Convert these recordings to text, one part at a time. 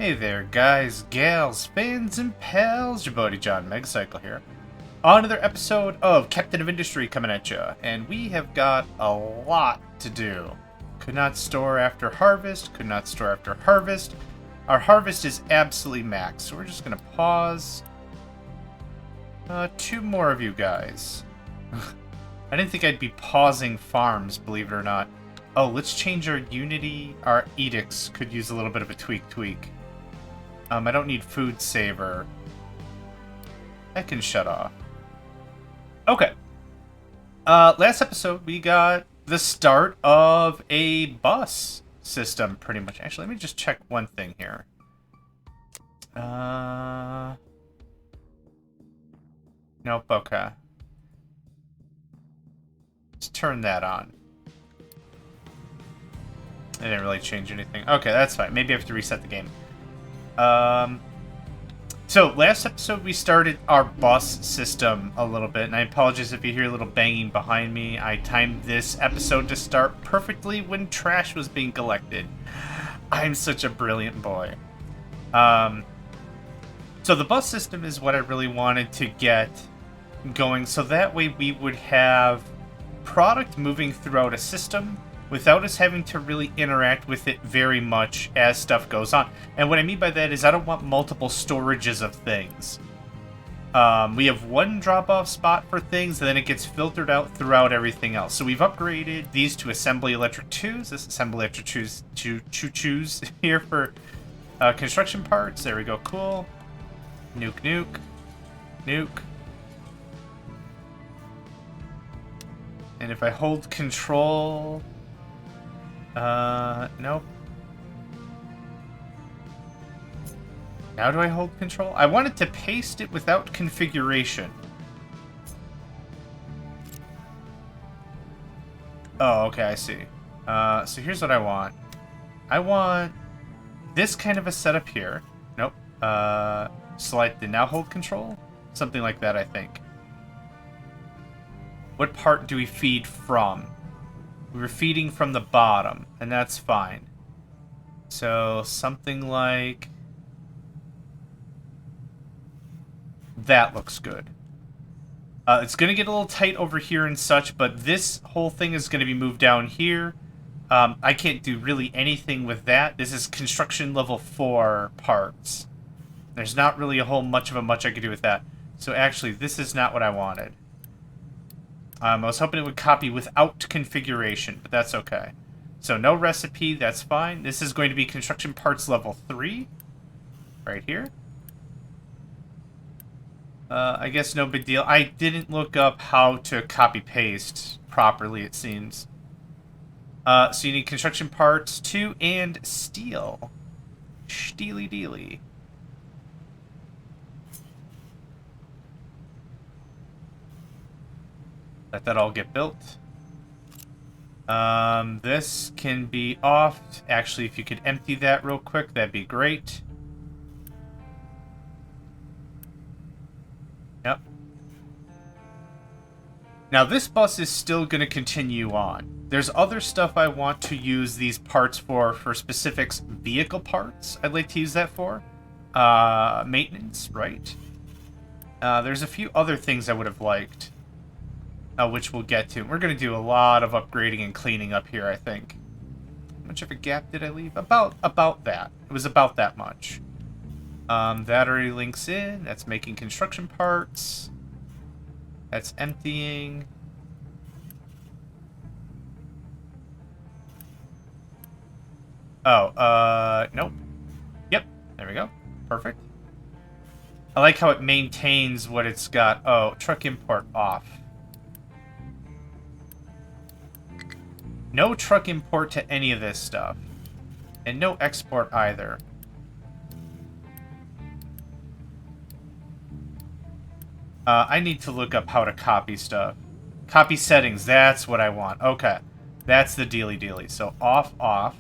Hey there, guys, gals, fans, and pals. Your buddy JohnMegacycle here. Another episode of Captain of Industry coming at you, and we have got a lot to do. Could not store after harvest, could not store after harvest. Our harvest is absolutely max, so we're just going to pause. Two more of you guys. I didn't think I'd be pausing farms, believe it or not. Oh, let's change our Unity. Our edicts could use a little bit of a tweak. I don't need food saver. That can shut off. Okay. Last episode, we got the start of a bus system, pretty much. Actually, let me just check one thing here. Nope, okay. Let's turn that on. I didn't really change anything. Okay, that's fine. Maybe I have to reset the game. So last episode we started our bus system a little bit, and I apologize if you hear a little banging behind me. I timed this episode to start perfectly when trash was being collected. I'm such a brilliant boy. So the bus system is what I really wanted to get going, so that way we would have product moving throughout a system without us having to really interact with it very much as stuff goes on. And what I mean by that is I don't want multiple storages of things. We have one drop-off spot for things, and then it gets filtered out throughout everything else. So we've upgraded these to Assembly Electric 2s. This Assembly Electric 2s here for construction parts. There we go, cool. Nuke. And if I hold control... nope. Now do I hold control? I wanted to paste it without configuration. Oh, okay, I see. So here's what I want. I want this kind of a setup here. Nope. Select and now hold control? Something like that, I think. What part do we feed from? We were feeding from the bottom, and that's fine. So, something like... that looks good. It's going to get a little tight over here and such, but this whole thing is going to be moved down here. I can't do really anything with that. This is construction level 4 parts. There's not really a whole much I could do with that. So actually, this is not what I wanted. I was hoping it would copy without configuration, but that's okay. So no recipe, that's fine. This is going to be construction parts level 3. Right here. I guess no big deal. I didn't look up how to copy-paste properly, it seems. So you need construction parts 2 and steel. Steely dealy. Let that all get built. This can be off. Actually, if you could empty that real quick, that'd be great. Yep. Now, this bus is still going to continue on. There's other stuff I want to use these parts for specifics. Vehicle parts, I'd like to use that for. Maintenance, right? There's a few other things I would have liked. Which we'll get to. We're going to do a lot of upgrading and cleaning up here, I think. How much of a gap did I leave? About that. It was about that much. That already links in. That's making construction parts. That's emptying. Oh, nope. Yep, there we go. Perfect. I like how it maintains what it's got. Oh, truck import off. No truck import to any of this stuff. And no export either. I need to look up how to copy stuff. Copy settings, that's what I want. Okay. That's the dealy. So off.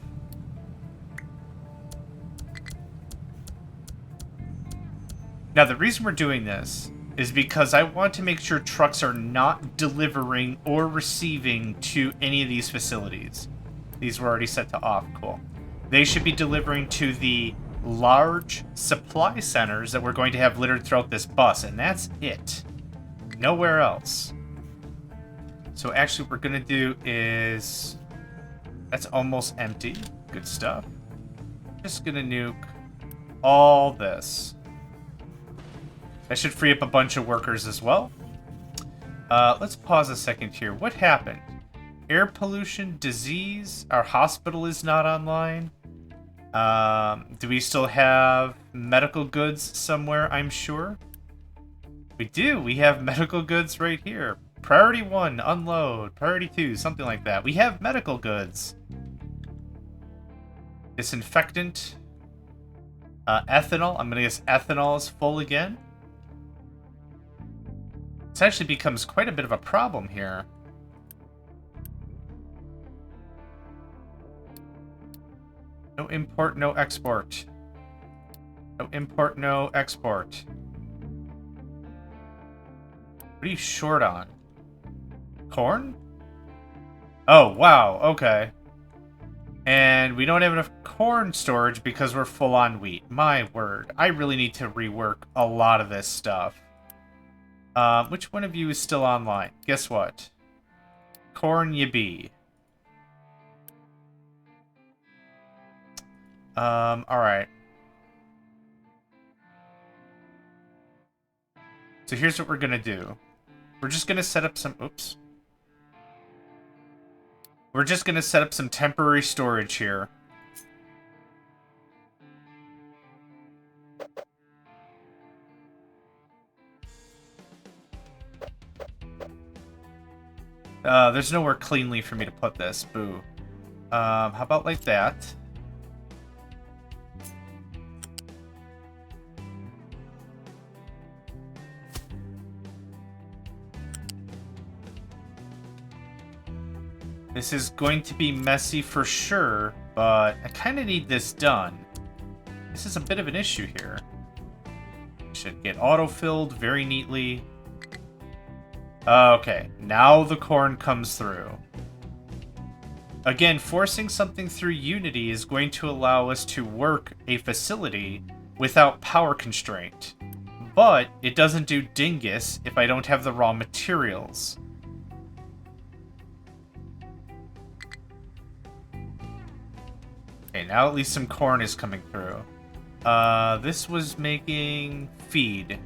Now the reason we're doing this is because I want to make sure trucks are not delivering or receiving to any of these facilities. These were already set to off. Cool. They should be delivering to the large supply centers that we're going to have littered throughout this bus, and that's it. Nowhere else. So actually what we're going to do is... That's almost empty. Good stuff. Just going to nuke all this. That should free up a bunch of workers as well. Let's pause a second here. What happened? Air pollution, disease, our hospital is not online. Do we still have medical goods somewhere, I'm sure? We do. We have medical goods right here. Priority 1, unload. Priority 2, something like that. We have medical goods. Disinfectant. Ethanol. I'm going to guess ethanol is full again. This actually becomes quite a bit of a problem here. No import, no export. No import, no export. What are you short on? Corn? Oh, wow, okay. And we don't have enough corn storage because we're full on wheat. My word. I really need to rework a lot of this stuff. Which one of you is still online? Guess what? Corn you be. Alright. So here's what we're gonna do. We're just gonna set up some... Oops. We're just gonna set up some temporary storage here. There's nowhere cleanly for me to put this. Boo. How about like that? This is going to be messy for sure, but I kind of need this done. This is a bit of an issue here. Should get auto-filled very neatly. Okay, now the corn comes through. Again, forcing something through Unity is going to allow us to work a facility without power constraint. But it doesn't do dingus if I don't have the raw materials. Okay, now at least some corn is coming through. This was making feed.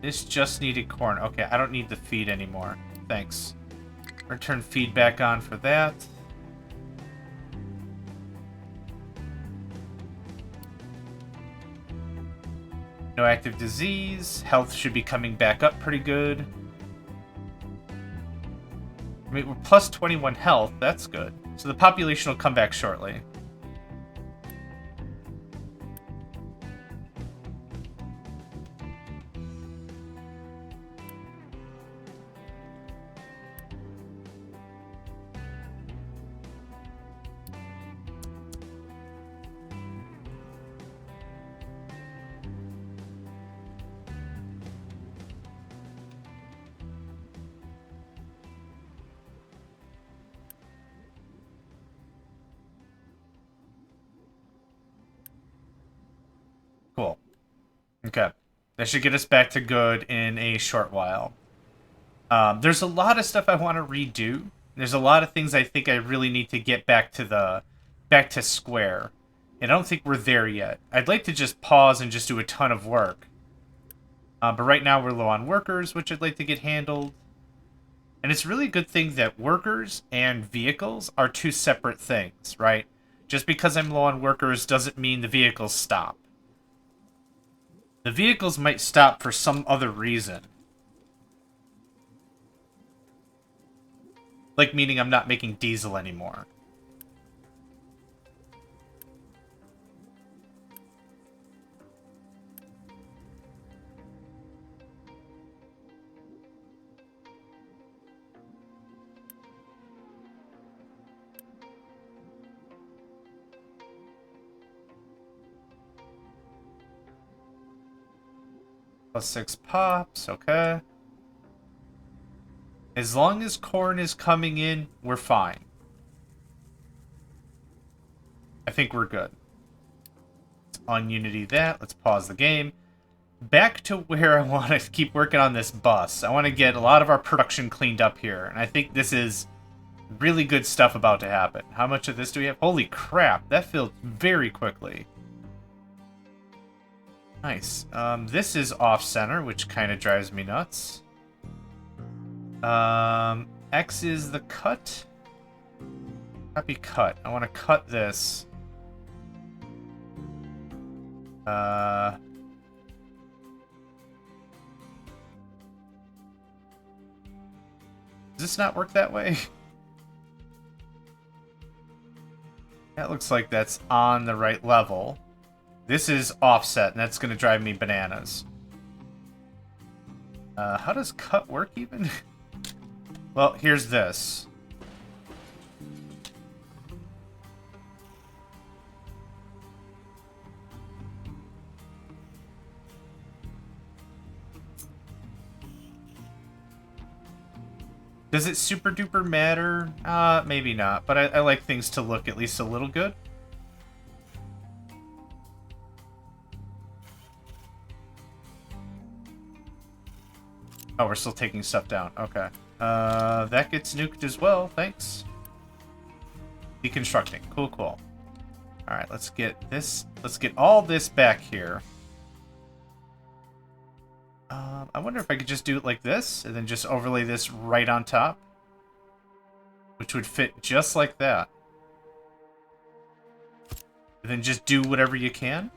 This just needed corn. Okay, I don't need the feed anymore. Thanks. Return feed back on for that. No active disease. Health should be coming back up pretty good. I mean, we're plus 21 health. That's good. So the population will come back shortly. Cool. Okay. That should get us back to good in a short while. There's a lot of stuff I want to redo. There's a lot of things I think I really need to get back to square. And I don't think we're there yet. I'd like to just pause and just do a ton of work. But right now we're low on workers, which I'd like to get handled. And it's really a good thing that workers and vehicles are two separate things, right? Just because I'm low on workers doesn't mean the vehicles stop. The vehicles might stop for some other reason. Like, meaning I'm not making diesel anymore. Plus 6 pops, okay. As long as corn is coming in, we're fine. I think we're good. ununity that. Let's pause the game. Back to where I want to keep working on this bus. I want to get a lot of our production cleaned up here, and I think this is really good stuff about to happen. How much of this do we have? Holy crap, that filled very quickly. Nice. This is off-center, which kind of drives me nuts. X is the cut. Copy cut. I want to cut this. Does this not work that way? That looks like that's on the right level. This is offset, and that's going to drive me bananas. How does cut work even? Well, here's this. Does it super duper matter? Maybe not, but I like things to look at least a little good. Oh, we're still taking stuff down. Okay. That gets nuked as well. Thanks. Deconstructing. Cool, cool. Alright, let's get this. Let's get all this back here. I wonder if I could just do it like this, and then just overlay this right on top. Which would fit just like that. And then just do whatever you can.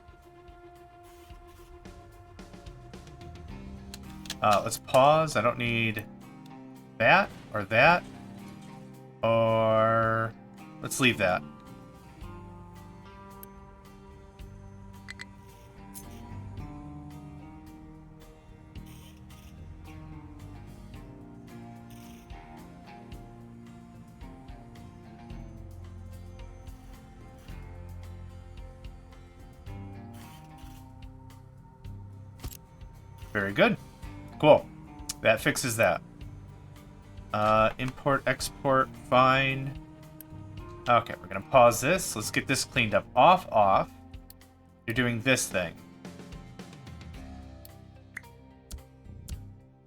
Let's pause. I don't need that, or that. Or... let's leave that. Very good. Cool. That fixes that. Import, export, fine. Okay, we're going to pause this. Let's get this cleaned up. Off, off. You're doing this thing.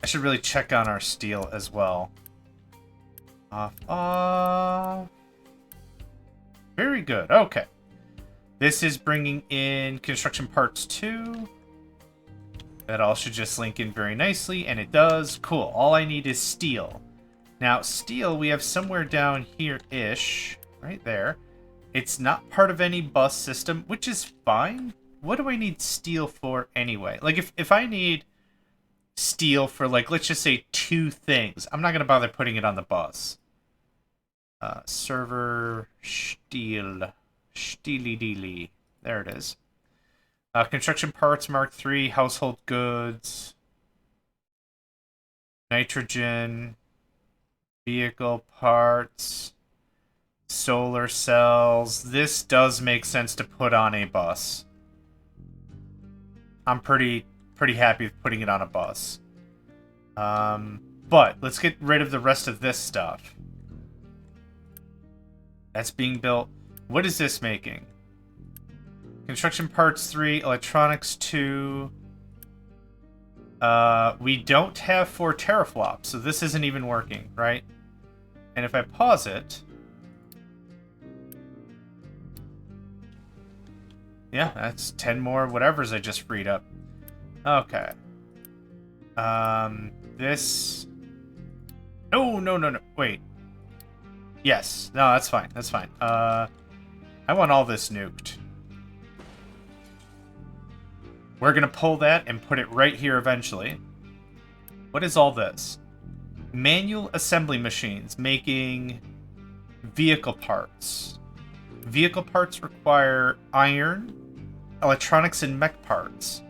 I should really check on our steel as well. Off, off. Very good. Okay. This is bringing in construction parts 2. That all should just link in very nicely, and it does. Cool. All I need is steel. Now, steel we have somewhere down here-ish. Right there. It's not part of any bus system, which is fine. What do I need steel for anyway? Like, if I need steel for, like, let's just say 2 things, I'm not going to bother putting it on the bus. Server steel. Steely-deely. There it is. Construction parts, Mark III, household goods, nitrogen, vehicle parts, solar cells. This does make sense to put on a bus. I'm pretty happy with putting it on a bus. But let's get rid of the rest of this stuff. That's being built. What is this making? Construction parts 3, electronics 2. We don't have 4 teraflops, so this isn't even working, right? And if I pause it... yeah, that's 10 more whatevers I just freed up. Okay. This... No. Wait. Yes. No, that's fine. That's fine. I want all this nuked. We're going to pull that and put it right here eventually. What is all this? Manual assembly machines making vehicle parts. Vehicle parts require iron, electronics, and mech parts.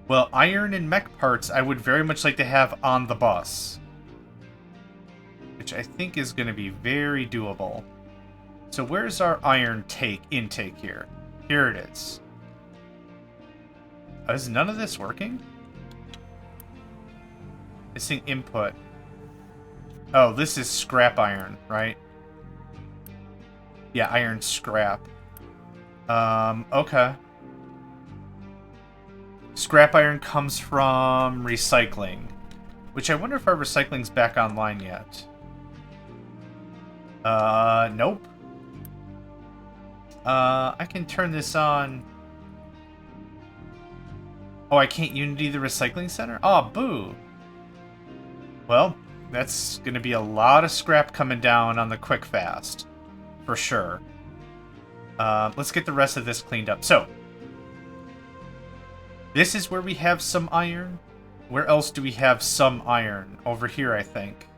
Well, iron and mech parts I would very much like to have on the bus. Which I think is going to be very doable. So where's our iron intake here? Here it is. Is none of this working? Missing input. Oh, this is scrap iron, right? Yeah, iron scrap. Okay. Scrap iron comes from recycling. Which I wonder if our recycling's back online yet. Nope. I can turn this on. Oh, I can't Unity the recycling center? Oh, boo. Well, that's gonna be a lot of scrap coming down on the quick fast. For sure. Let's get the rest of this cleaned up. So, this is where we have some iron. Where else do we have some iron? Over here, I think.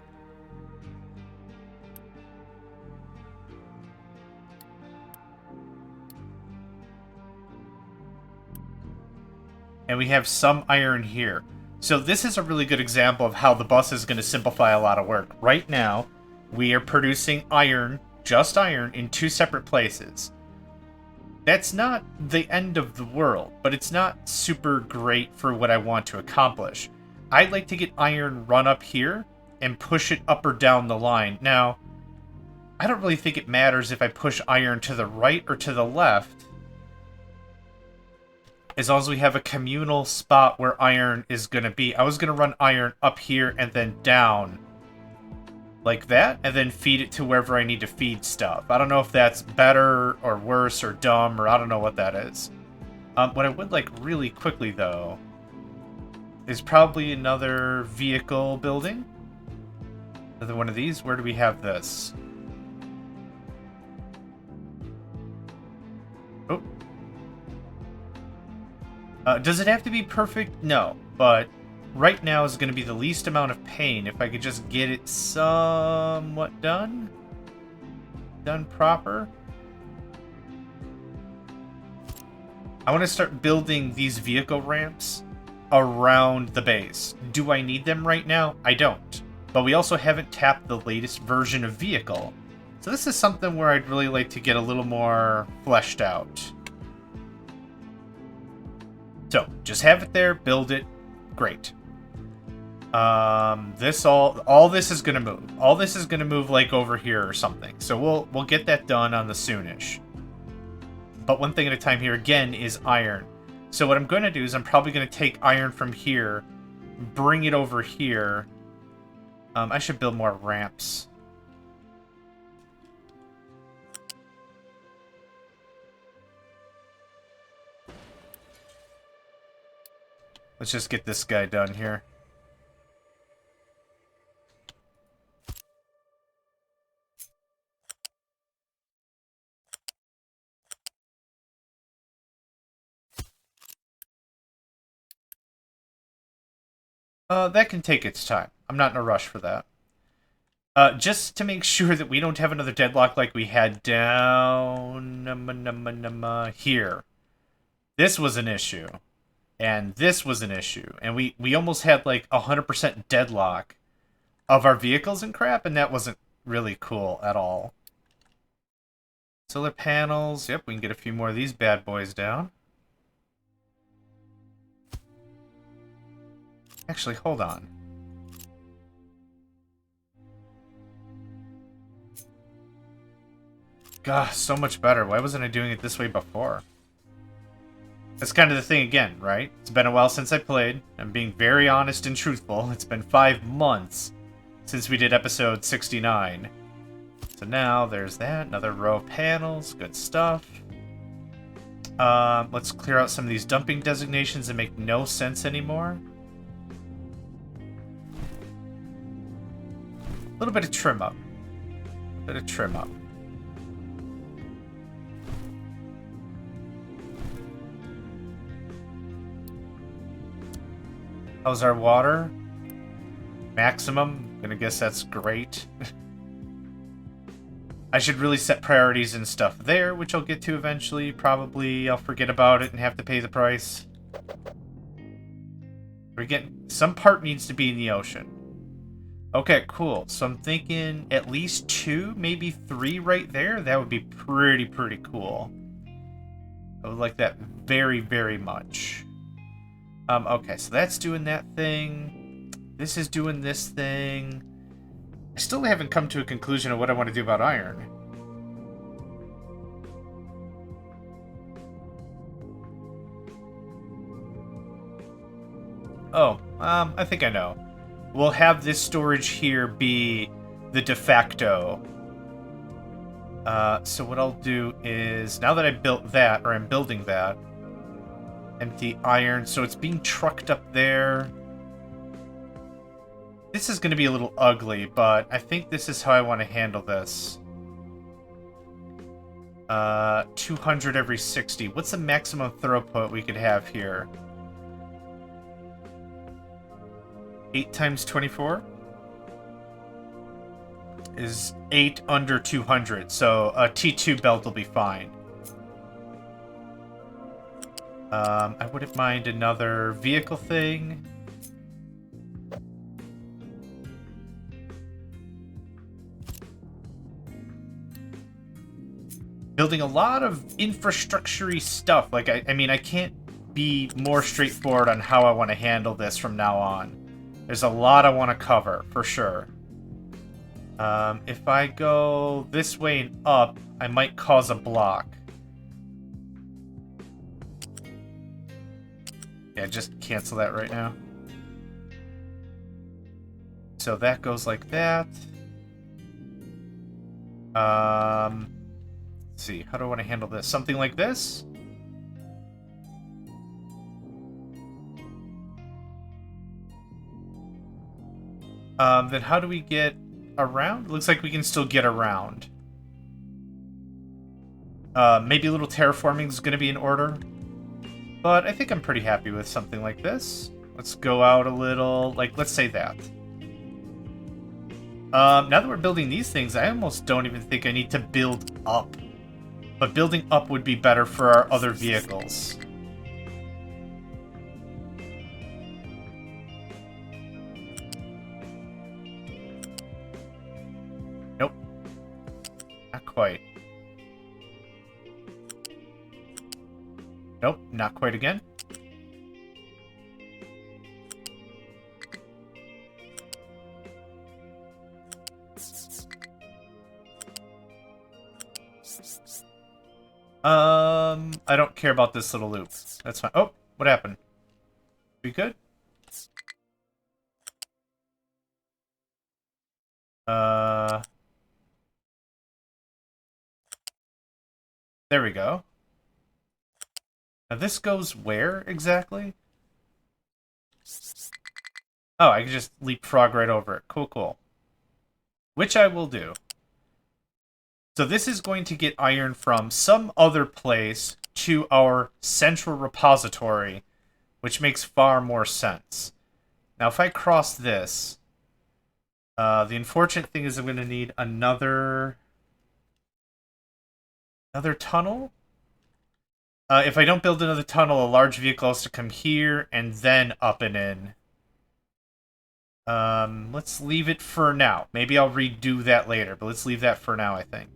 And we have some iron here. So this is a really good example of how the bus is going to simplify a lot of work. Right now, we are producing iron, just iron, in 2 separate places. That's not the end of the world, but it's not super great for what I want to accomplish. I'd like to get iron run up here and push it up or down the line. Now, I don't really think it matters if I push iron to the right or to the left, as long as we have a communal spot where iron is going to be. I was going to run iron up here and then down like that, and then feed it to wherever I need to feed stuff. I don't know if that's better or worse or dumb, or I don't know what that is. What I would like really quickly, though, is probably another vehicle building. Another one of these. Where do we have this? Oh. Does it have to be perfect? No, but right now is going to be the least amount of pain if I could just get it somewhat done. Done proper. I want to start building these vehicle ramps around the base. Do I need them right now? I don't. But we also haven't tapped the latest version of vehicle. So this is something where I'd really like to get a little more fleshed out. So, just have it there, build it, great. All this is gonna move. All this is gonna move like over here or something. So we'll get that done on the soonish. But one thing at a time here again is iron. So what I'm gonna do is I'm probably gonna take iron from here, bring it over here. I should build more ramps. Let's just get this guy done here. That can take its time. I'm not in a rush for that. Just to make sure that we don't have another deadlock like we had down here. This was an issue. And this was an issue. And we almost had like 100% deadlock of our vehicles and crap, and that wasn't really cool at all. Solar panels. Yep, we can get a few more of these bad boys down. Actually, hold on. Gosh, so much better. Why wasn't I doing it this way before? That's kind of the thing again, right? It's been a while since I played. I'm being very honest and truthful. It's been 5 months since we did episode 69. So now there's that. Another row of panels. Good stuff. Let's clear out some of these dumping designations that make no sense anymore. A little bit of trim up. A bit of trim up. How's our water? Maximum. Gonna guess that's great. I should really set priorities and stuff there, which I'll get to eventually. Probably I'll forget about it and have to pay the price. We're getting... Some part needs to be in the ocean. Okay, cool. So I'm thinking at least 2, maybe 3 right there. That would be pretty cool. I would like that very, very much. Okay, so that's doing that thing. This is doing this thing. I still haven't come to a conclusion of what I want to do about iron. Oh, I think I know. We'll have this storage here be the de facto. So what I'll do is, now that I built that, or I'm building that, empty iron, so it's being trucked up there. This is going to be a little ugly, but I think this is how I want to handle this. 200 every 60. What's the maximum throughput we could have here? 8 times 24? Is 8 under 200, so a T2 belt will be fine. I wouldn't mind another vehicle thing. Building a lot of infrastructure-y stuff. Like, I mean, I can't be more straightforward on how I want to handle this from now on. There's a lot I want to cover, for sure. If I go this way and up, I might cause a block. Yeah, just cancel that right now. So that goes like that. Let's see, how do I want to handle this? Something like this? Then how do we get around? Looks like we can still get around. Maybe a little terraforming is going to be in order. But I think I'm pretty happy with something like this. Let's go out a little, like, let's say that. Now that we're building these things, I almost don't even think I need to build up. But building up would be better for our other vehicles. Nope. Not quite. Nope, not quite again. I don't care about this little loop. That's fine. Oh, what happened? We good? There we go. Now this goes where exactly? Oh, I can just leapfrog right over it. Cool, cool. Which I will do. So this is going to get iron from some other place to our central repository, which makes far more sense. Now, if I cross this, the unfortunate thing is I'm going to need another tunnel. If I don't build another tunnel, a large vehicle has to come here and then up and in. Let's leave it for now. Maybe I'll redo that later, but let's leave that for now, I think.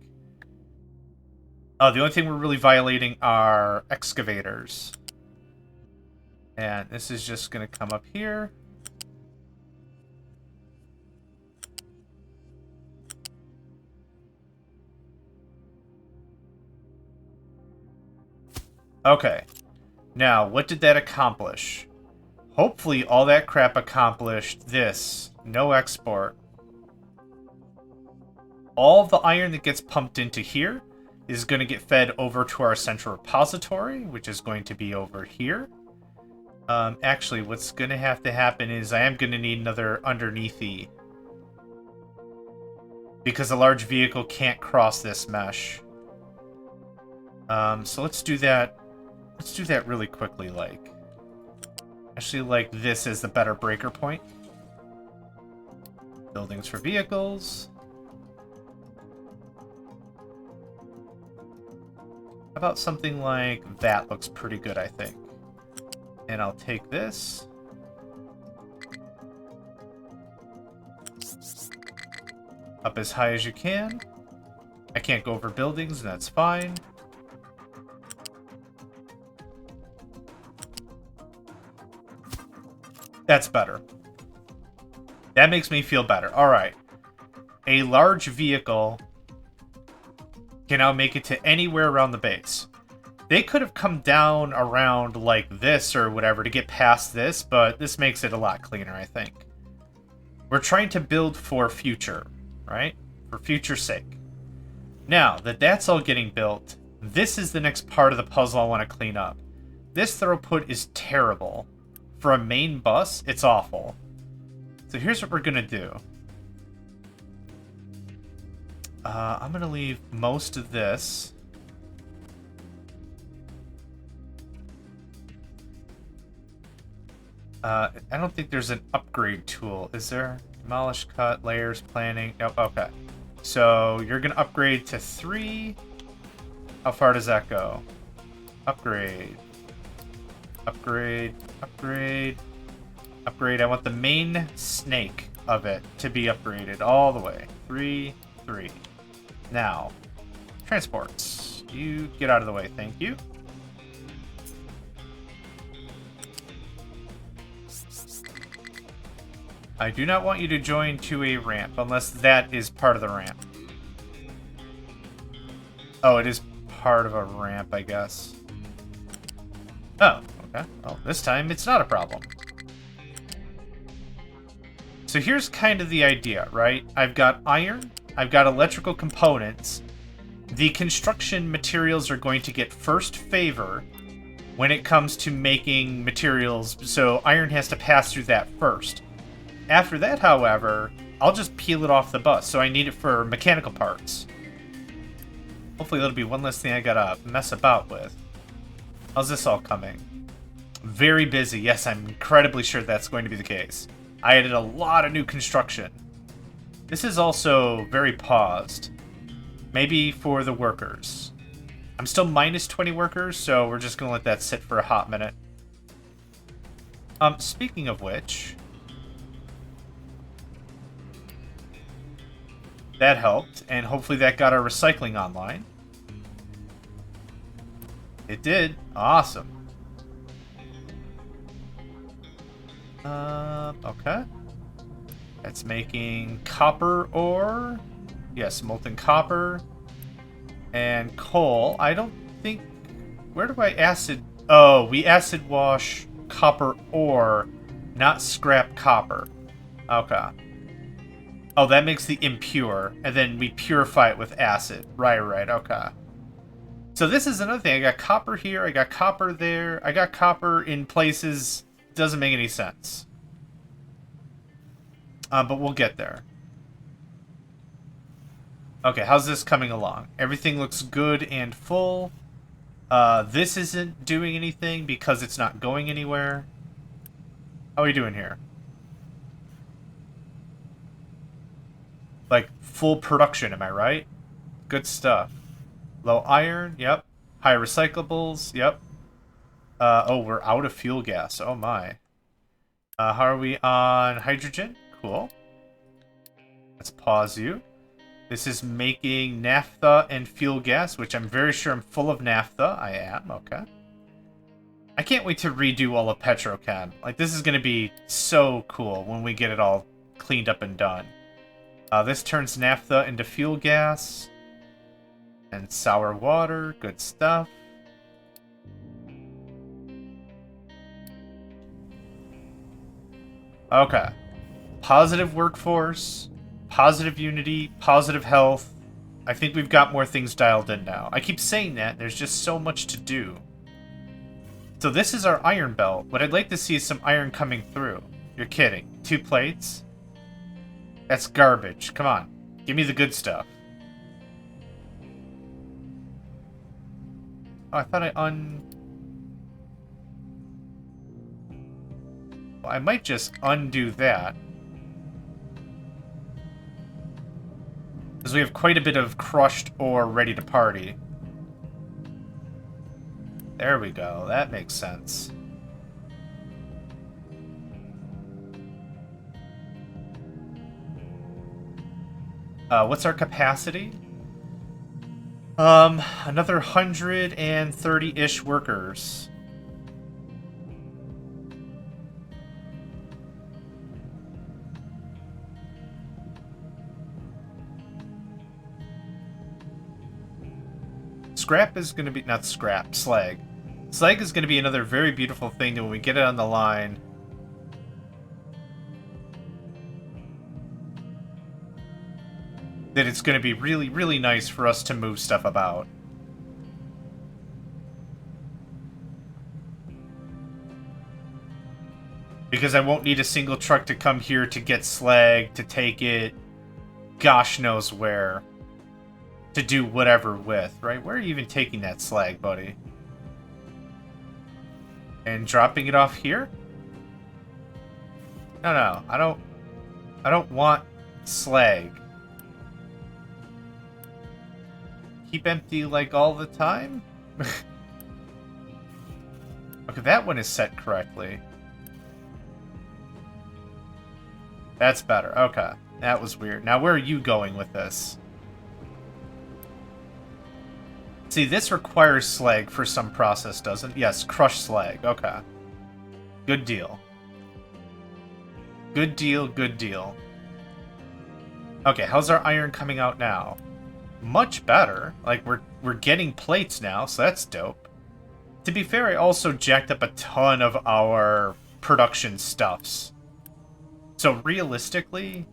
The only thing we're really violating are excavators. And this is just going to come up here. Okay. Now, what did that accomplish? Hopefully all that crap accomplished this. No export. All the iron that gets pumped into here is going to get fed over to our central repository, which is going to be over here. Actually, what's going to have to happen is I am going to need another underneathy. Because a large vehicle can't cross this mesh. So let's do that. Let's do that really quickly, like. Actually, like this is the better breaker point. Buildings for vehicles. How about something like that? Looks pretty good, I think. And I'll take this. Up as high as you can. I can't go over buildings, and that's fine. That's better. That makes me feel better. All right. A large vehicle can now make it to anywhere around the base. They could have come down around like this or whatever to get past this, but this makes it a lot cleaner, I think. We're trying to build for future, right? For future's sake. Now that that's all getting built, this is the next part of the puzzle I want to clean up. This throughput is terrible. For a main bus, it's awful. So here's what we're going to do. I'm going to leave most of this. I don't think there's an upgrade tool, is there? Demolish, cut, layers, planning. Nope, okay. So you're going to upgrade to 3. How far does that go? Upgrade. Upgrade. Upgrade. Upgrade. I want the main snake of it to be upgraded all the way. 3, 3. Now, transports. You get out of the way, thank you. I do not want you to join to a ramp, unless that is part of the ramp. Oh, it is part of a ramp, I guess. Oh, okay. Well, this time it's not a problem. So here's kind of the idea, right? I've got iron, I've got electrical components. The construction materials are going to get first favor when it comes to making materials, so iron has to pass through that first. After that, however, I'll just peel it off the bus, so I need it for mechanical parts. Hopefully that'll be one less thing I gotta mess about with. How's this all coming? Very busy. Yes, I'm incredibly sure that's going to be the case. I added a lot of new construction. This is also very paused. Maybe for the workers. I'm still minus 20 workers, so we're just gonna let that sit for a hot minute. Speaking of which... that helped, and hopefully that got our recycling online. It did. Awesome. Okay. That's making copper ore. Yes, molten copper. And coal. I don't think... where do I acid... oh, we acid wash copper ore, not scrap copper. Okay. Oh, that makes the impure, and then we purify it with acid. Right, okay. So this is another thing. I got copper here, I got copper there, I got copper in places... doesn't make any sense. But we'll get there. Okay, how's this coming along? Everything looks good and full. This isn't doing anything because it's not going anywhere. How are we doing here? Like, full production, am I right? Good stuff. Low iron, yep. High recyclables, yep. Oh, we're out of fuel gas. Oh, my. How are we on hydrogen? Cool. Let's pause you. This is making naphtha and fuel gas, which I'm very sure I'm full of naphtha. I am, okay. I can't wait to redo all of Petrochem. Like, this is going to be so cool when we get it all cleaned up and done. This turns naphtha into fuel gas. And sour water. Good stuff. Okay. Positive workforce. Positive unity. Positive health. I think we've got more things dialed in now. I keep saying that. There's just so much to do. So this is our iron belt. What I'd like to see is some iron coming through. You're kidding. 2 plates? That's garbage. Come on. Give me the good stuff. Oh, I thought well, I might just undo that. Because we have quite a bit of crushed ore ready to party. There we go. That makes sense. What's our capacity? Another 130-ish workers. Scrap is going to be... Not scrap. Slag. Slag is going to be another very beautiful thing that when we get it on the line... that it's going to be really, really nice for us to move stuff about. Because I won't need a single truck to come here to get slag, to take it gosh knows where, to do whatever with, right? Where are you even taking that slag, buddy? And dropping it off here? No, I don't want slag. Keep empty like all the time? Okay, that one is set correctly. That's better. Okay. That was weird. Now, where are you going with this? See, this requires slag for some process, doesn't it? Yes, crushed slag. Okay. Good deal. Good deal, good deal. Okay, how's our iron coming out now? Much better. Like, we're getting plates now, so that's dope. To be fair, I also jacked up a ton of our production stuffs. So realistically,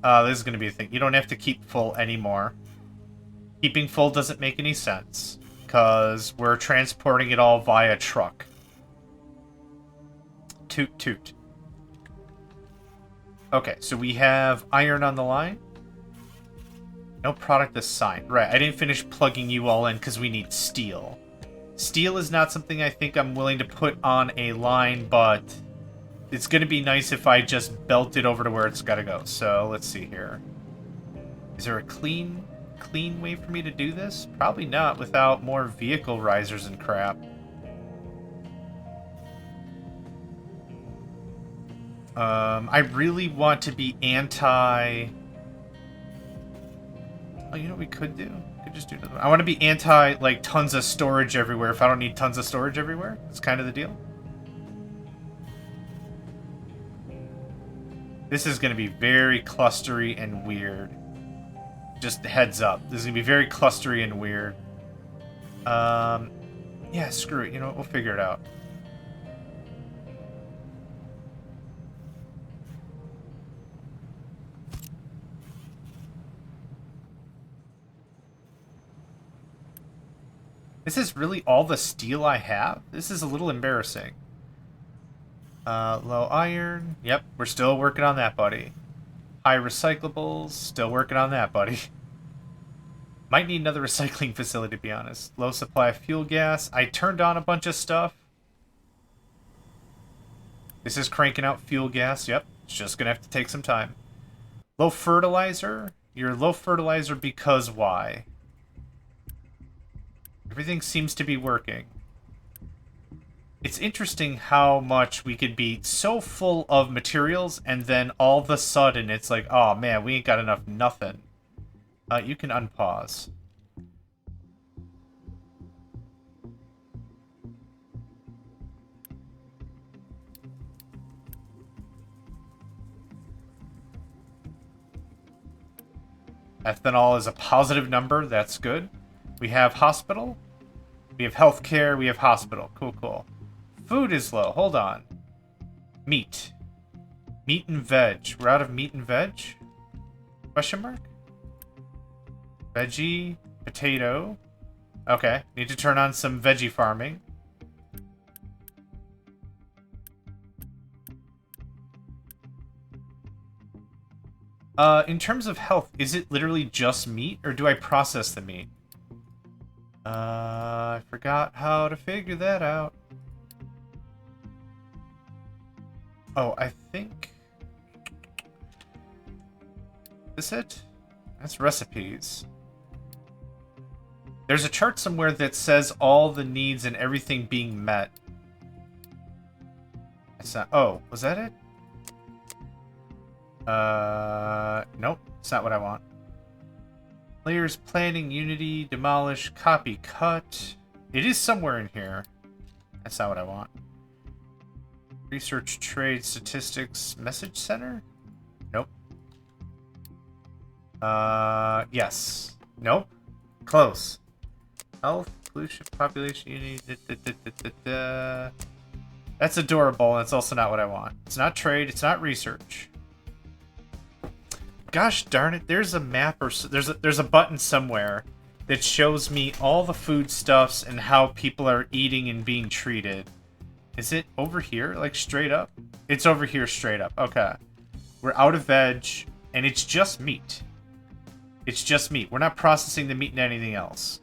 this is going to be a thing. You don't have to keep full anymore. Keeping full doesn't make any sense, because we're transporting it all via truck. Toot toot. Okay, so we have iron on the line. No product assigned. Right, I didn't finish plugging you all in because we need steel. Steel is not something I think I'm willing to put on a line, but it's going to be nice if I just belt it over to where it's got to go. So, let's see here. Is there a clean way for me to do this? Probably not without more vehicle risers and crap. I really want to be anti... Oh, you know what we could do? We could just do another one. I want to be anti, like, tons of storage everywhere if I don't need tons of storage everywhere. That's kind of the deal. This is going to be very clustery and weird. Just heads up. This is going to be very clustery and weird. Yeah, screw it. You know what? We'll figure it out. This is really all the steel I have? This is a little embarrassing. Low iron. Yep, we're still working on that, buddy. High recyclables. Still working on that, buddy. Might need another recycling facility, to be honest. Low supply of fuel gas. I turned on a bunch of stuff. This is cranking out fuel gas. Yep, it's just going to have to take some time. Low fertilizer. You're low fertilizer because why? Everything seems to be working. It's interesting how much we could be so full of materials, and then all of a sudden it's like, oh man, we ain't got enough nothing. You can unpause. Ethanol is a positive number, that's good. We have hospital. We have healthcare, we have hospital. Cool, cool. Food is low. Hold on. Meat. Meat and veg. We're out of meat and veg? Question mark? Veggie. Potato. Okay. Need to turn on some veggie farming. In terms of health, is it literally just meat, or do I process the meat? I forgot how to figure that out. Oh, I think... Is it? That's recipes. There's a chart somewhere that says all the needs and everything being met. It's not... Oh, was that it? Nope. It's not what I want. Layers, planning, unity, demolish, copy, cut. It is somewhere in here. That's not what I want. Research, trade, statistics, message center? Nope. Yes. Nope. Close. Health, pollution, population, unity. That's adorable, and it's also not what I want. It's not trade. It's not research. Gosh darn it! There's a map or there's a button somewhere that shows me all the foodstuffs and how people are eating and being treated. Is it over here, like straight up? It's over here straight up. Okay. We're out of veg, and it's just meat. It's just meat. We're not processing the meat into anything else.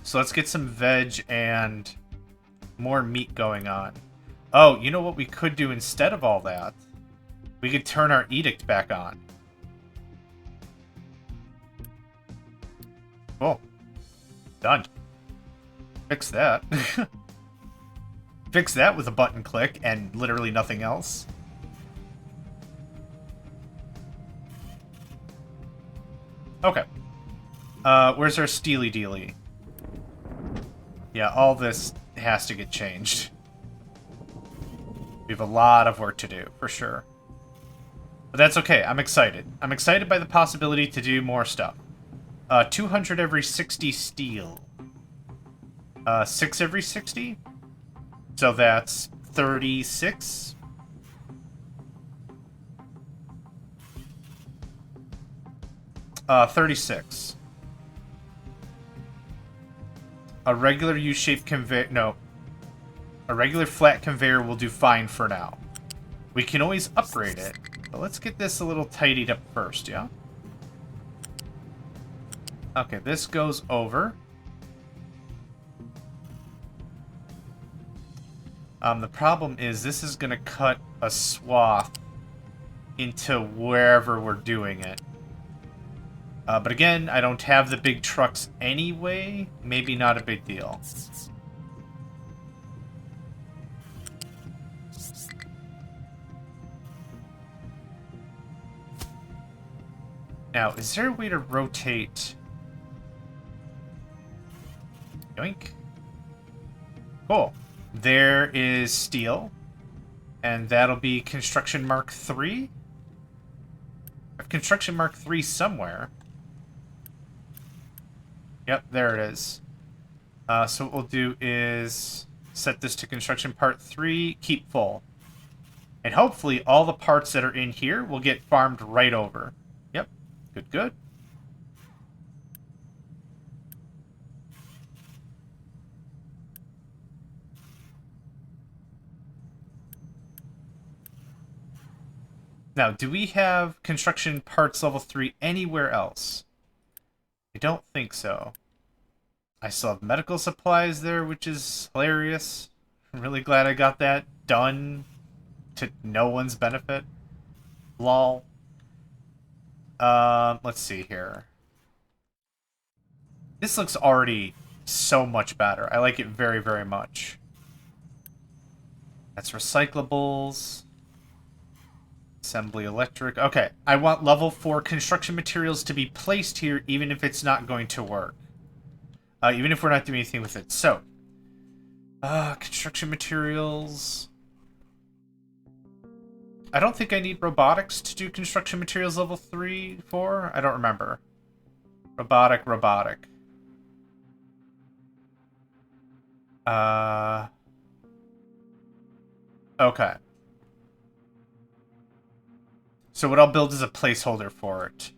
So let's get some veg and more meat going on. Oh, you know what we could do instead of all that? We could turn our edict back on. Cool. Done. Fix that. Fix that with a button click and literally nothing else. Okay. Where's our steely dealy? Yeah, all this has to get changed. We have a lot of work to do, for sure. But that's okay, I'm excited. I'm excited by the possibility to do more stuff. 200 every 60 steel. 6 every 60? So that's 36? Uh, 36. A regular U-shaped conveyor... No. A regular flat conveyor will do fine for now. We can always upgrade it. But let's get this a little tidied up first, yeah? Okay, this goes over. The problem is this is going to cut a swath into wherever we're doing it. But again, I don't have the big trucks anyway. Maybe not a big deal. Now, is there a way to rotate? Yoink. Cool. There is steel. And that'll be construction mark 3. I have construction mark 3 somewhere. Yep, there it is. So what we'll do is set this to construction part 3, keep full. And hopefully all the parts that are in here will get farmed right over. Yep, good, good. Now, do we have construction parts level 3 anywhere else? I don't think so. I still have medical supplies there, which is hilarious. I'm really glad I got that done to no one's benefit. Lol. Let's see here. This looks already so much better. I like it very, very much. That's recyclables. Assembly electric. Okay, I want level 4 construction materials to be placed here, even if it's not going to work. Even if we're not doing anything with it. So, construction materials. I don't think I need robotics to do construction materials level 3, 4. I don't remember. Robotic. Okay. So what I'll build is a placeholder for it.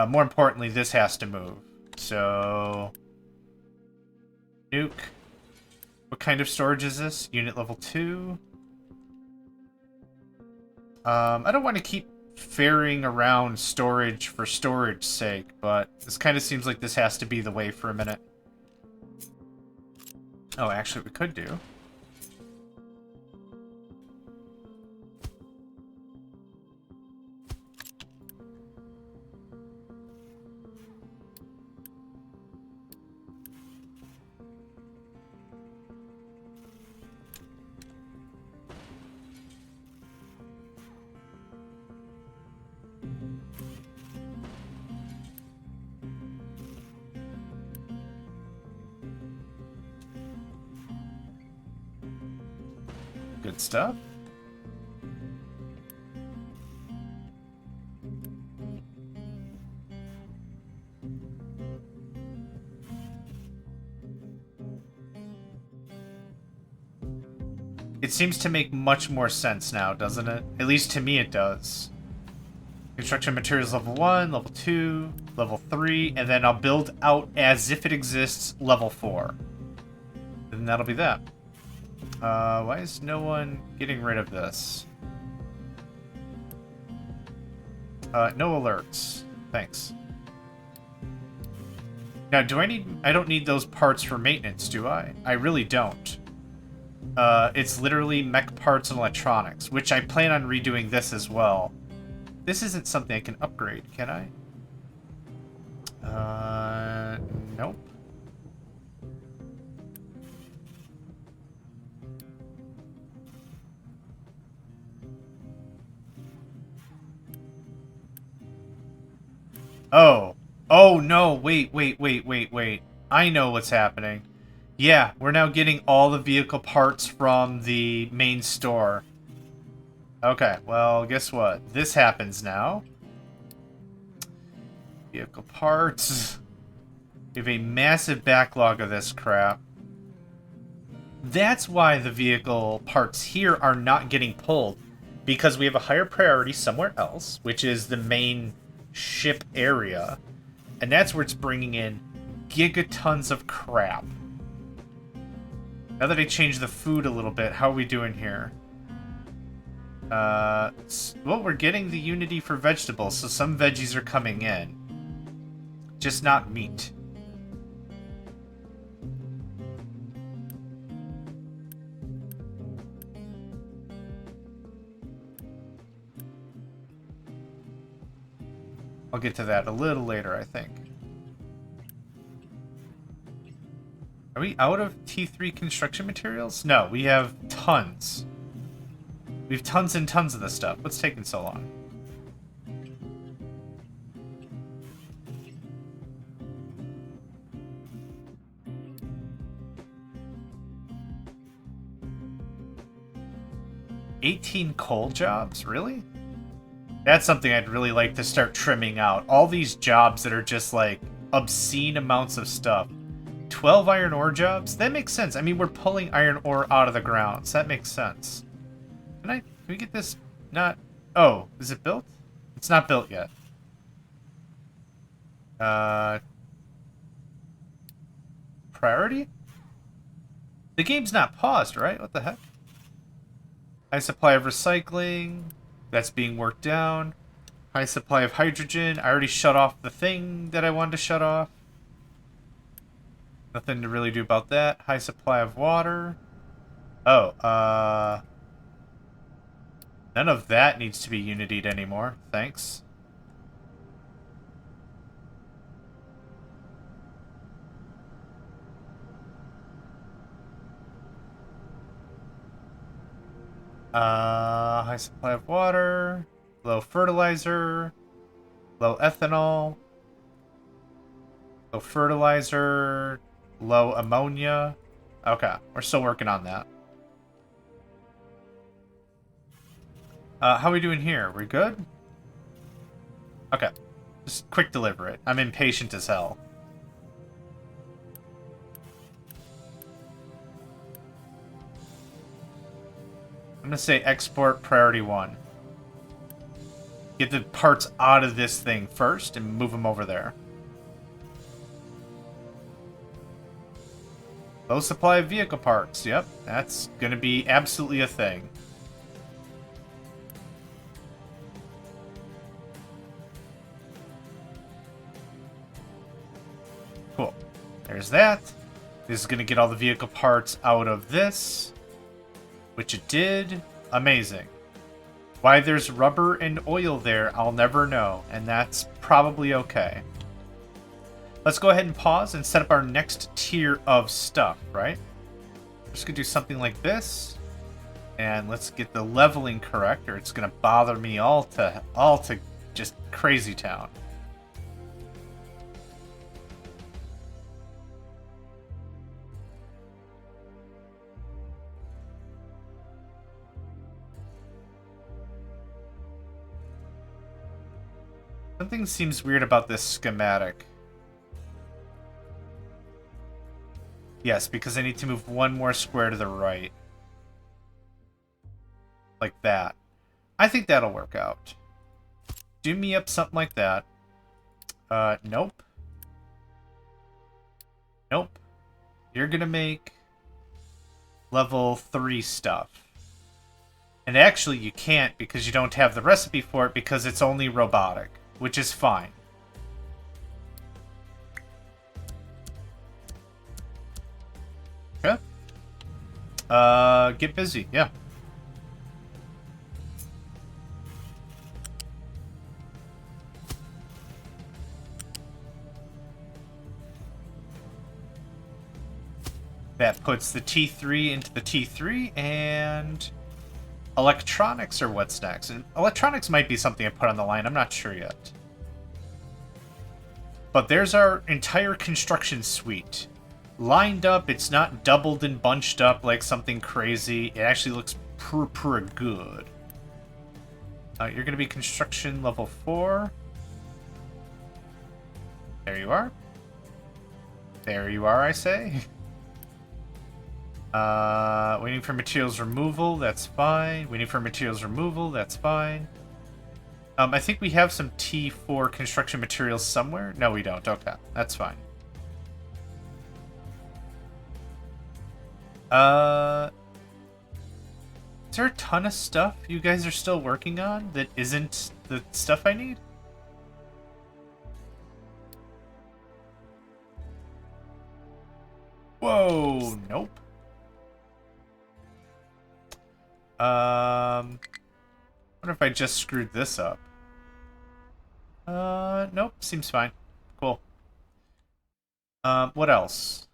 More importantly, this has to move. So... Nuke. What kind of storage is this? Unit level 2. I don't want to keep ferrying around storage for storage's sake, but this kind of seems like this has to be the way for a minute. Oh, actually, we could do. Good stuff. It seems to make much more sense now, doesn't it? At least to me it does. Construction materials level 1, level 2, level 3, and then I'll build out as if it exists level 4. And that'll be that. Why is no one getting rid of this? No alerts. Thanks. Now, I don't need those parts for maintenance, do I? I really don't. It's literally mech parts and electronics, which I plan on redoing this as well. This isn't something I can upgrade, can I? Nope. Oh. Oh, no. Wait. I know what's happening. Yeah, we're now getting all the vehicle parts from the main store. Okay, well, guess what? This happens now. Vehicle parts. We have a massive backlog of this crap. That's why the vehicle parts here are not getting pulled. Because we have a higher priority somewhere else, which is the main ship area. And that's where it's bringing in gigatons of crap. Now that I changed the food a little bit, how are we doing here? Well, we're getting the unity for vegetables, so some veggies are coming in. Just not meat. I'll get to that a little later, I think. Are we out of T3 construction materials? No, we have tons. We have tons and tons of this stuff. What's taking so long? $18 coal jobs? Really? That's something I'd really like to start trimming out. All these jobs that are just like obscene amounts of stuff. 12 iron ore jobs? That makes sense. I mean, we're pulling iron ore out of the ground, so that makes sense. Can we get this not... Oh, is it built? It's not built yet. Priority? The game's not paused, right? What the heck? High supply of recycling. That's being worked down. High supply of hydrogen. I already shut off the thing that I wanted to shut off. Nothing to really do about that. High supply of water. Oh, none of that needs to be unitied anymore. Thanks. High supply of water. Low fertilizer. Low ethanol. Low fertilizer. Low ammonia. Okay, we're still working on that. How are we doing here? We good? Okay. Just quick deliver it. I'm impatient as hell. I'm gonna say export priority 1. Get the parts out of this thing first and move them over there. Low supply of vehicle parts. Yep, that's gonna be absolutely a thing. Cool. There's that. This is gonna get all the vehicle parts out of this. Which it did. Amazing. Why there's rubber and oil there, I'll never know. And that's probably okay. Let's go ahead and pause and set up our next tier of stuff, right? We're just going to do something like this. And let's get the leveling correct, or it's going to bother me all to just crazy town. Something seems weird about this schematic. Yes, because I need to move one more square to the right. like that. I think that'll work out. Do me up something like that. Nope. Nope. You're gonna make level 3 stuff. And actually you can't because you don't have the recipe for it because it's only robotic, which is fine. Okay. Get busy, yeah. That puts the T3 into the T3, and electronics are what's next. And electronics might be something I put on the line, I'm not sure yet. But there's our entire construction suite. Lined up, it's not doubled and bunched up like something crazy. It actually looks pretty good. You're going to be construction level 4. There you are. There you are, I say. Waiting for materials removal, that's fine. Waiting for materials removal, that's fine. I think we have some T4 construction materials somewhere. No, we don't. Okay, that's fine. Is there a ton of stuff you guys are still working on that isn't the stuff I need? Whoa, nope. Wonder if I just screwed this up. Nope, seems fine. Cool. What else?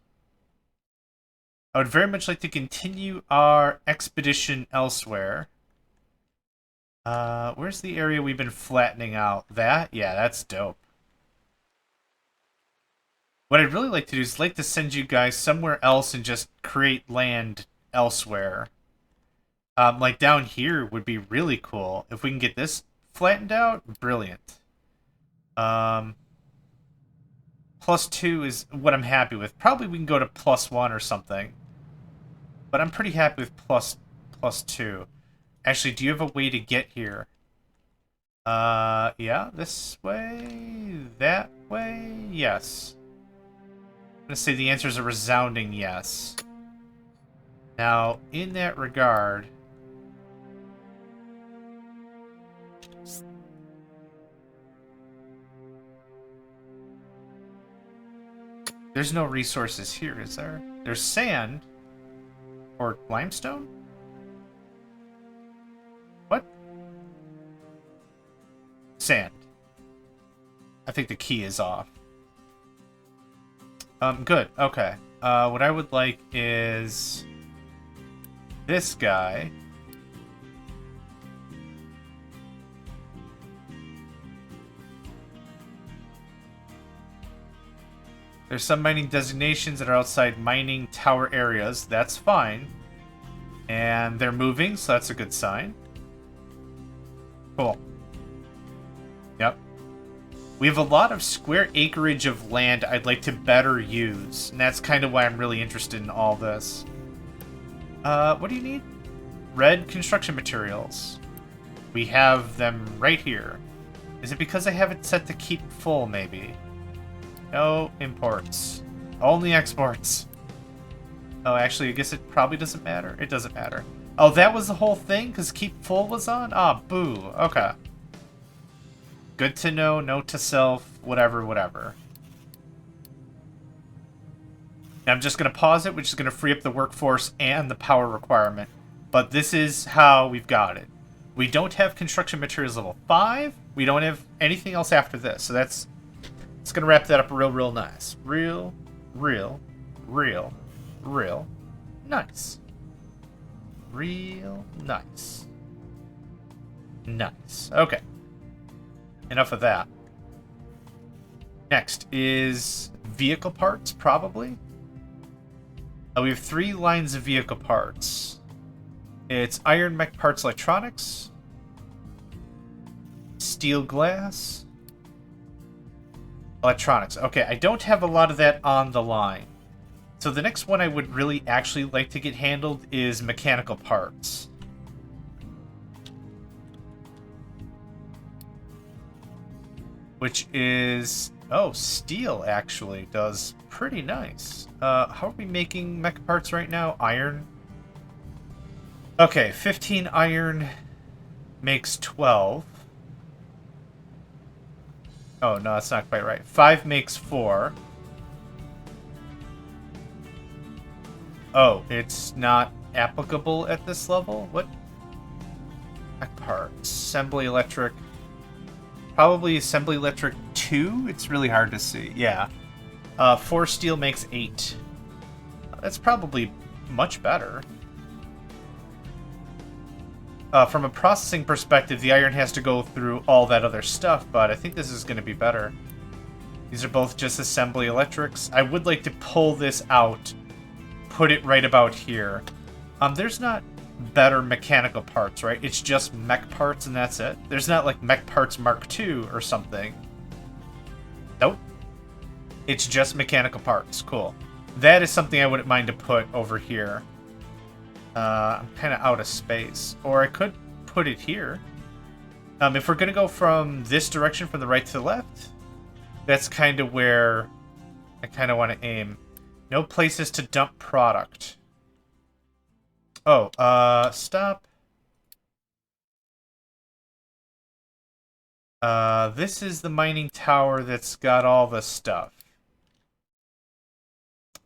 I would very much like to continue our expedition elsewhere. Where's the area we've been flattening out? That? Yeah, that's dope. What I'd really like to do is like to send you guys somewhere else and just create land elsewhere. Like down here would be really cool. If we can get this flattened out, brilliant. +2 is what I'm happy with. Probably we can go to +1 or something. But I'm pretty happy with +2. Actually, do you have a way to get here? Yeah, this way, that way, yes. I'm gonna say the answer is a resounding yes. Now, in that regard, there's no resources here, is there? There's sand. Or limestone? What? Sand. I think the key is off. Good. Okay. What I would like is this guy. There's some mining designations that are outside mining tower areas. That's fine. And they're moving, so that's a good sign. Cool. Yep. We have a lot of square acreage of land I'd like to better use. And that's kind of why I'm really interested in all this. What do you need? Red construction materials. We have them right here. Is it because I have it set to keep full, maybe? No imports. Only exports. Oh, actually, I guess it probably doesn't matter. It doesn't matter. Oh, that was the whole thing? Because keep full was on? Ah, boo. Okay. Good to know. Note to self. Whatever, whatever. Now, I'm just going to pause it, which is going to free up the workforce and the power requirement. But this is how we've got it. We don't have construction materials level 5. We don't have anything else after this. So that's... It's going to wrap that up real nice. Real nice. Real nice. Nice. Okay. Enough of that. Next is vehicle parts, probably. We have 3 lines of vehicle parts. It's iron mech parts electronics, steel glass, electronics. Okay, I don't have a lot of that on the line. So the next one I would really actually like to get handled is mechanical parts. which is... Oh, steel actually does pretty nice. How are we making mecha parts right now? Iron? Okay, 15 iron makes 12. Oh, no, that's not quite right. 5 makes 4. Oh, it's not applicable at this level? What? Mech parts. Assembly electric. Probably assembly electric 2? It's really hard to see. Yeah. 4 steel makes 8. That's probably much better. From a processing perspective, the iron has to go through all that other stuff, but I think this is going to be better. These are both just assembly electrics. I would like to pull this out, put it right about here. There's not better mechanical parts, right? It's just mech parts and that's it. There's not like mech parts Mark II or something. Nope. It's just mechanical parts. Cool. That is something I wouldn't mind to put over here. I'm kind of out of space. Or I could put it here. If we're going to go from this direction, from the right to the left, that's kind of where I kind of want to aim. No places to dump product. Oh, stop. This is the mining tower that's got all the stuff.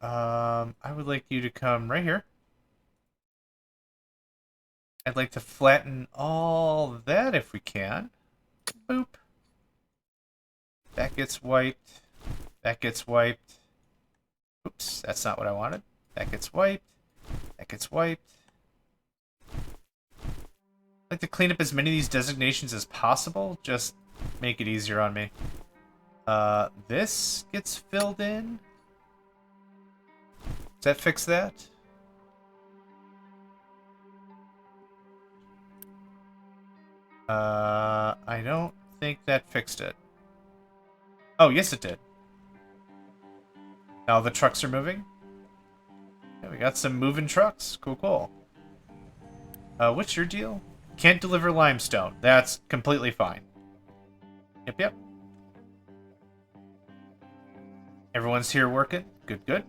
I would like you to come right here. I'd like to flatten all that if we can. Boop. That gets wiped. That gets wiped. Oops, that's not what I wanted. That gets wiped. That gets wiped. I'd like to clean up as many of these designations as possible. Just make it easier on me. This gets filled in. Does that fix that? I don't think that fixed it. Oh, yes it did. Now the trucks are moving. Yeah, we got some moving trucks. Cool, cool. What's your deal? Can't deliver limestone. That's completely fine. Yep, yep. Everyone's here working. Good, good.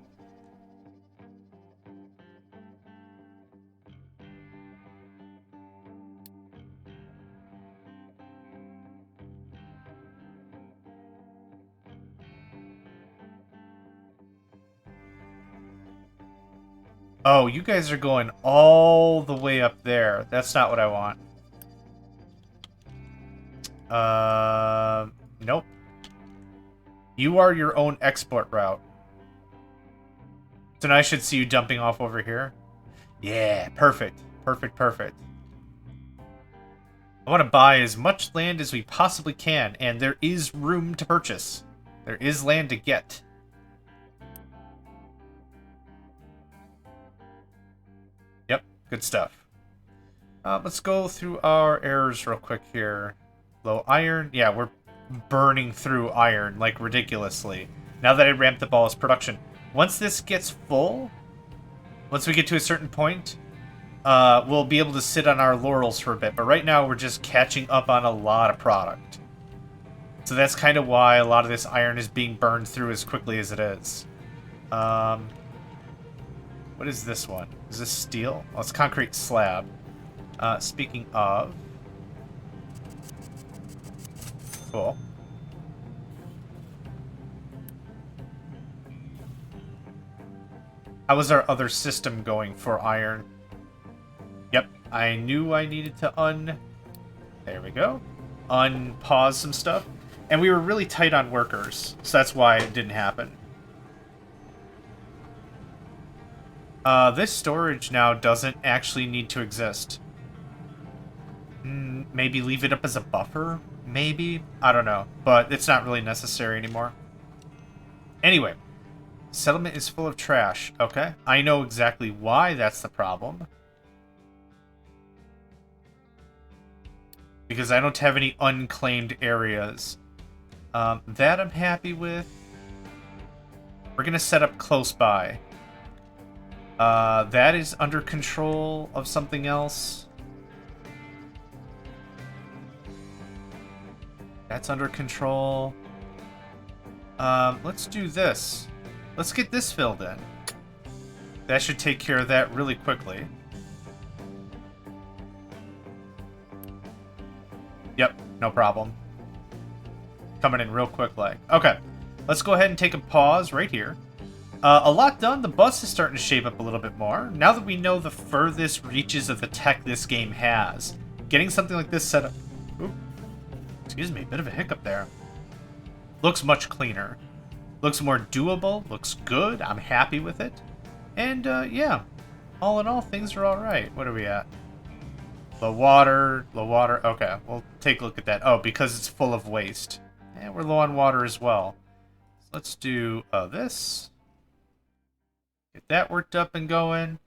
Oh, you guys are going all the way up there. That's not what I want. Nope. You are your own export route. So now I should see you dumping off over here. Yeah, perfect. Perfect, perfect. I want to buy as much land as we possibly can, and there is room to purchase. There is land to get. Yep, good stuff. Let's go through our errors real quick here. Low iron. Yeah, we're burning through iron, like, ridiculously. Now that I ramped up all its production. Once this gets full, once we get to a certain point, we'll be able to sit on our laurels for a bit. But right now, we're just catching up on a lot of product. So that's kind of why a lot of this iron is being burned through as quickly as it is. What is this one? Is this steel? Oh, it's concrete slab. Speaking of... Cool. How was our other system going for iron? Yep, I knew I needed to There we go. Unpause some stuff. And we were really tight on workers, so that's why it didn't happen. This storage now doesn't actually need to exist. Maybe leave it up as a buffer? Maybe? I don't know. But it's not really necessary anymore. Anyway. Settlement is full of trash. Okay. I know exactly why that's the problem. Because I don't have any unclaimed areas. That I'm happy with. We're going to set up close by. That is under control of something else. That's under control. Let's do this. Let's get this filled in. That should take care of that really quickly. Yep, no problem. Coming in real quick like. Okay, let's go ahead and take a pause right here. A lot done. The bus is starting to shape up a little bit more. Now that we know the furthest reaches of the tech this game has, getting something like this set up... Ooh, excuse me, bit of a hiccup there. Looks much cleaner. Looks more doable. Looks good. I'm happy with it. And, yeah. All in all, things are alright. What are we at? Low water. Low water. Okay, we'll take a look at that. Oh, because it's full of waste. And we're low on water as well. So let's do this. Get that worked up and going.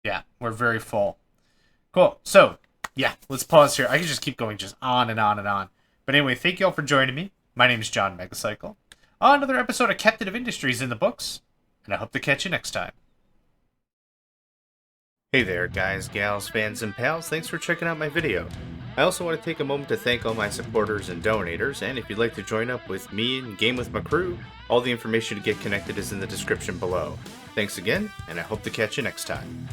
Yeah, we're very full. Cool. So, yeah, let's pause here. I can just keep going just on and on and on. But anyway, thank you all for joining me. My name is JohnMegacycle. On another episode of Captive Industries in the books. And I hope to catch you next time. Hey there, guys, gals, fans, and pals. Thanks for checking out my video. I also want to take a moment to thank all my supporters and donators, and if you'd like to join up with me and game with my crew, all the information to get connected is in the description below. Thanks again, and I hope to catch you next time.